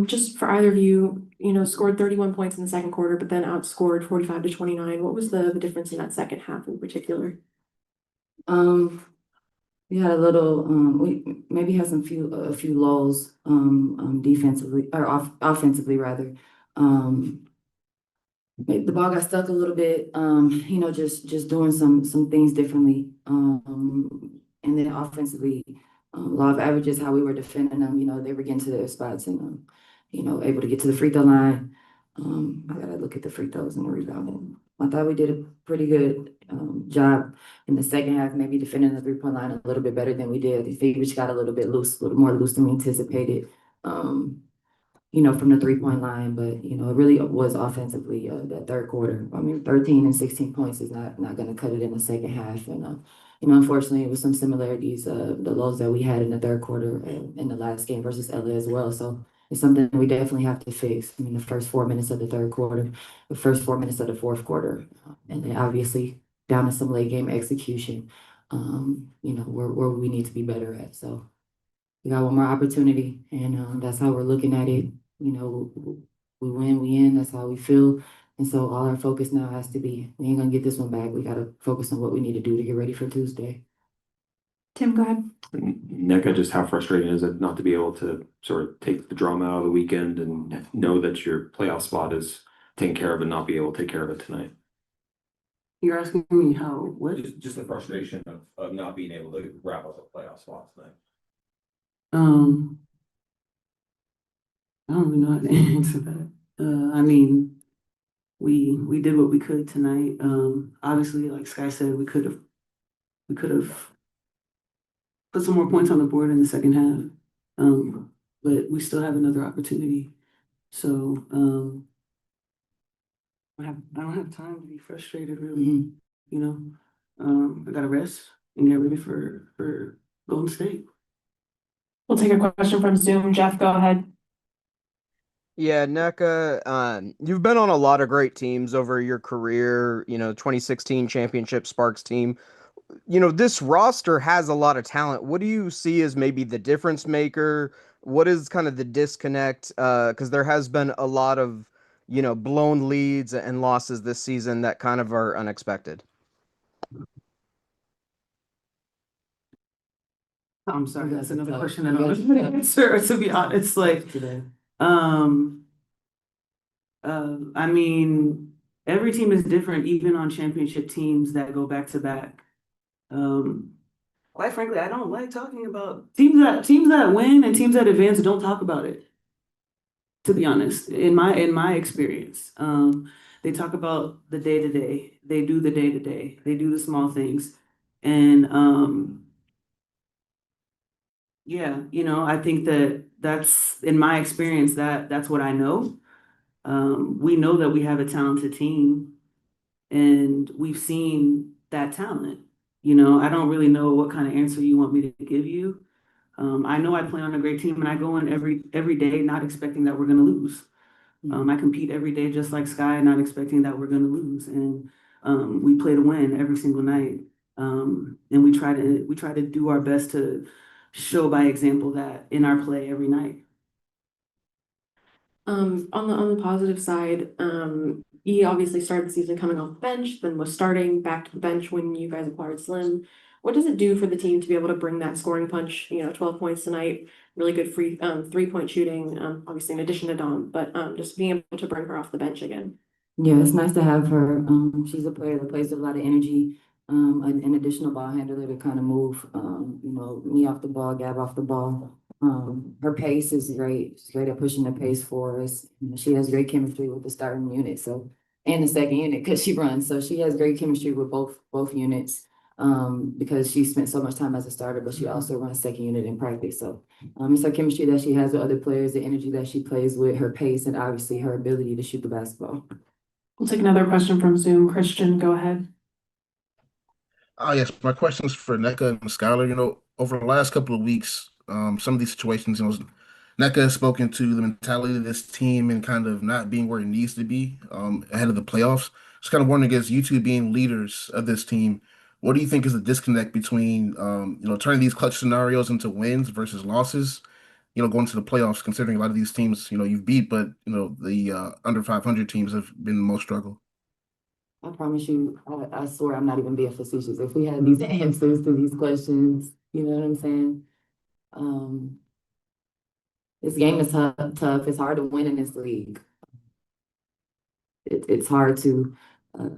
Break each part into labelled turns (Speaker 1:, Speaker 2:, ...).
Speaker 1: Just for either of you, scored 31 points in the second quarter, but then outscored 45-29. What was the difference in that second half in particular?
Speaker 2: Um, we had a little, we maybe had a few lulls, defensively or offensively rather. Um, the ball got stuck a little bit, just doing some things differently. And then offensively, law of averages, how we were defending them, they were getting to their spots and, able to get to the free throw line. I gotta look at the free throws and the rebounding. I thought we did a pretty good job in the second half, maybe defending the 3-point line a little bit better than we did. I think we just got a little bit loose, a little more loose than we anticipated. Um, from the 3-point line, but it really was offensively that third quarter. I mean, 13 and 16 points is not going to cut it in the second half, and unfortunately, it was some similarities the lows that we had in the third quarter in the last game versus LA as well. So it's something we definitely have to fix. I mean, the first 4 minutes of the third quarter, the first 4 minutes of the fourth quarter, and then obviously down to some late game execution. Where we need to be better at. So we got one more opportunity, and that's how we're looking at it. We win, we in. That's how we feel. And so all our focus now has to be, we ain't gonna get this one back. We gotta focus on what we need to do to get ready for Tuesday.
Speaker 1: Tim, go ahead.
Speaker 3: Nneka, just how frustrating is it not to be able to sort of take the drama out of the weekend and know that your playoff spot is taken care of and not be able to take care of it tonight?
Speaker 4: You're asking me how, what?
Speaker 3: Just the frustration of not being able to wrap up a playoff spot tonight.
Speaker 4: I don't really know how to answer that. I mean, we did what we could tonight. Obviously, like Sky said, we could have put some more points on the board in the second half. But we still have another opportunity. So I don't have time to be frustrated really. I gotta rest and get ready for Golden State.
Speaker 1: We'll take a question from Zoom. Jeff, go ahead.
Speaker 5: Yeah, Nneka, you've been on a lot of great teams over your career, 2016 championship Sparks team. This roster has a lot of talent. What do you see as maybe the difference maker? What is kind of the disconnect? Because there has been a lot of, blown leads and losses this season that kind of are unexpected.
Speaker 4: I'm sorry, that's another question that I was gonna answer, to be honest. I mean, every team is different, even on championship teams that go back to back. Quite frankly, I don't like talking about teams that win and teams that advance don't talk about it. To be honest, in my experience, they talk about the day to day. They do the day to day. They do the small things, and yeah, I think that's in my experience that's what I know. We know that we have a talented team, and we've seen that talent. I don't really know what kind of answer you want me to give you. I know I play on a great team, and I go in every day not expecting that we're going to lose. I compete every day just like Sky, not expecting that we're going to lose, and we play to win every single night. And we try to do our best to show by example that in our play every night.
Speaker 1: On the positive side, he obviously started the season coming off the bench, then was starting back to the bench when you guys acquired Slim. What does it do for the team to be able to bring that scoring punch? 12 points tonight, really good free 3-point shooting, obviously in addition to Dom, but just being able to bring her off the bench again.
Speaker 2: Yeah, it's nice to have her. She's a player that plays with a lot of energy. An additional ball handler to kind of move, me off the ball, Gab off the ball. Her pace is great. She's great at pushing the pace for us. She has great chemistry with the starting unit, and the second unit because she runs. So she has great chemistry with both units. Because she spent so much time as a starter, but she also runs second unit in practice. So it's her chemistry that she has with other players, the energy that she plays with, her pace, and obviously her ability to shoot the basketball.
Speaker 1: We'll take another question from Zoom. Christian, go ahead.
Speaker 6: Yes, my question is for Nneka and Skylar. Over the last couple of weeks, some of these situations, Nneka has spoken to the mentality of this team and kind of not being where it needs to be ahead of the playoffs. Just kind of wondering, as you two being leaders of this team, what do you think is the disconnect between, turning these clutch scenarios into wins versus losses? going to the playoffs, considering a lot of these teams, you've beat, but the under 500 teams have been the most struggle.
Speaker 2: I promise you, I swear I'm not even being facetious. If we had these answers to these questions, you know what I'm saying? This game is tough. It's hard to win in this league. It's hard to uh,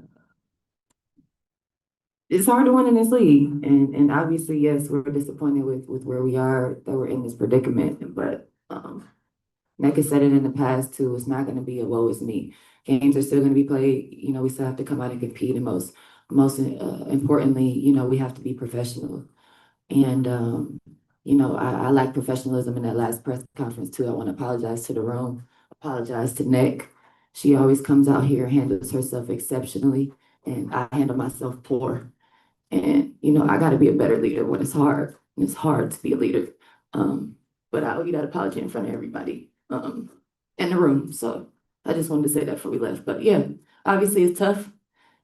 Speaker 2: it's hard to win in this league. And obviously, yes, we're disappointed with where we are, that we're in this predicament. But Nneka said it in the past too. It's not going to be a woe is me. Games are still going to be played. We still have to come out and compete. And most importantly, we have to be professional. And I like professionalism in that last press conference too. I want to apologize to the room, apologize to Nick. She always comes out here and handles herself exceptionally, and I handle myself poor. And I got to be a better leader when it's hard. And it's hard to be a leader. But I owe you that apology in front of everybody in the room. So I just wanted to say that before we left. But yeah, obviously it's tough.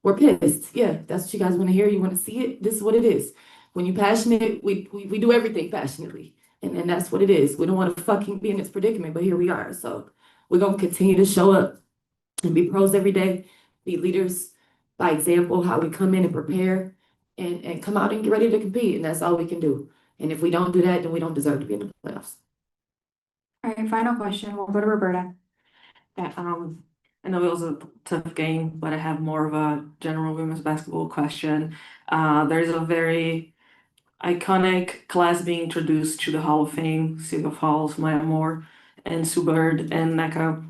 Speaker 2: We're pissed. Yeah, that's what you guys want to hear. You want to see it. This is what it is. When you're passionate, we do everything passionately. And that's what it is. We don't want to fucking be in this predicament, but here we are. So we're going to continue to show up and be pros every day, be leaders by example, how we come in and prepare and come out and get ready to compete. And that's all we can do. And if we don't do that, then we don't deserve to be in the playoffs.
Speaker 1: All right, final question. We'll go to Roberta. Yeah, I know it was a tough game, but I have more of a general women's basketball question. There's a very iconic class being introduced to the Hall of Fame, Silvia Falls, Maya Moore, and Sue Bird and Nneka.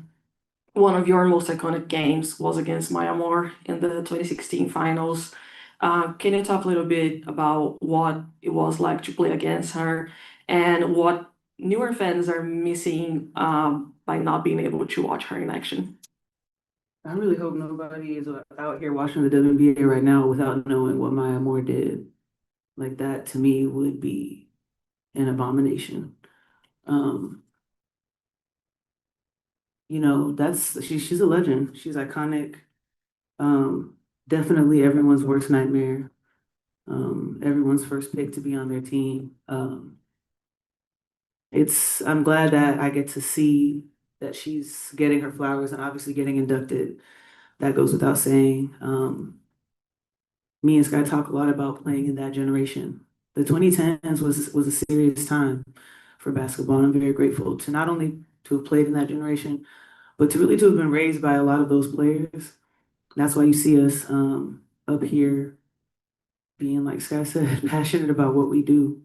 Speaker 1: One of your most iconic games was against Maya Moore in the 2016 finals. Can you talk a little bit about what it was like to play against her and what newer fans are missing by not being able to watch her in action?
Speaker 4: I really hope nobody is out here watching the WNBA right now without knowing what Maya Moore did. Like that to me would be an abomination. She's a legend. She's iconic. Definitely everyone's worst nightmare. Everyone's first pick to be on their team. I'm glad that I get to see that she's getting her flowers and obviously getting inducted. That goes without saying. Me and Sky talk a lot about playing in that generation. The 2010s was a serious time for basketball. And I'm very grateful to not only to have played in that generation, but to have been raised by a lot of those players. That's why you see us up here being, like Sky said, passionate about what we do.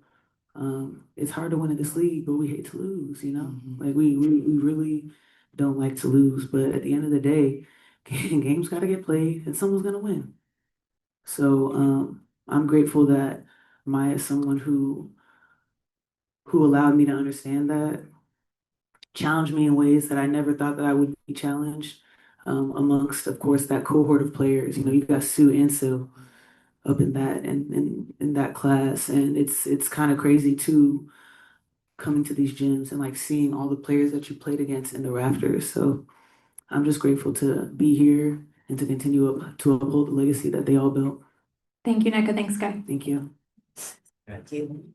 Speaker 4: It's hard to win in this league, but we hate to lose, Like we really don't like to lose. But at the end of the day, games got to get played and someone's going to win. So I'm grateful that Maya is someone who allowed me to understand that, challenged me in ways that I never thought that I would be challenged. Amongst, of course, that cohort of players. You got Sue and Sue up in that and in that class, and it's kind of crazy too, coming to these gyms and like seeing all the players that you played against in the rafters. So I'm just grateful to be here and to continue to uphold the legacy that they all built.
Speaker 1: Thank you, Nneka. Thanks, Sky.
Speaker 4: Thank you.
Speaker 2: Thank you.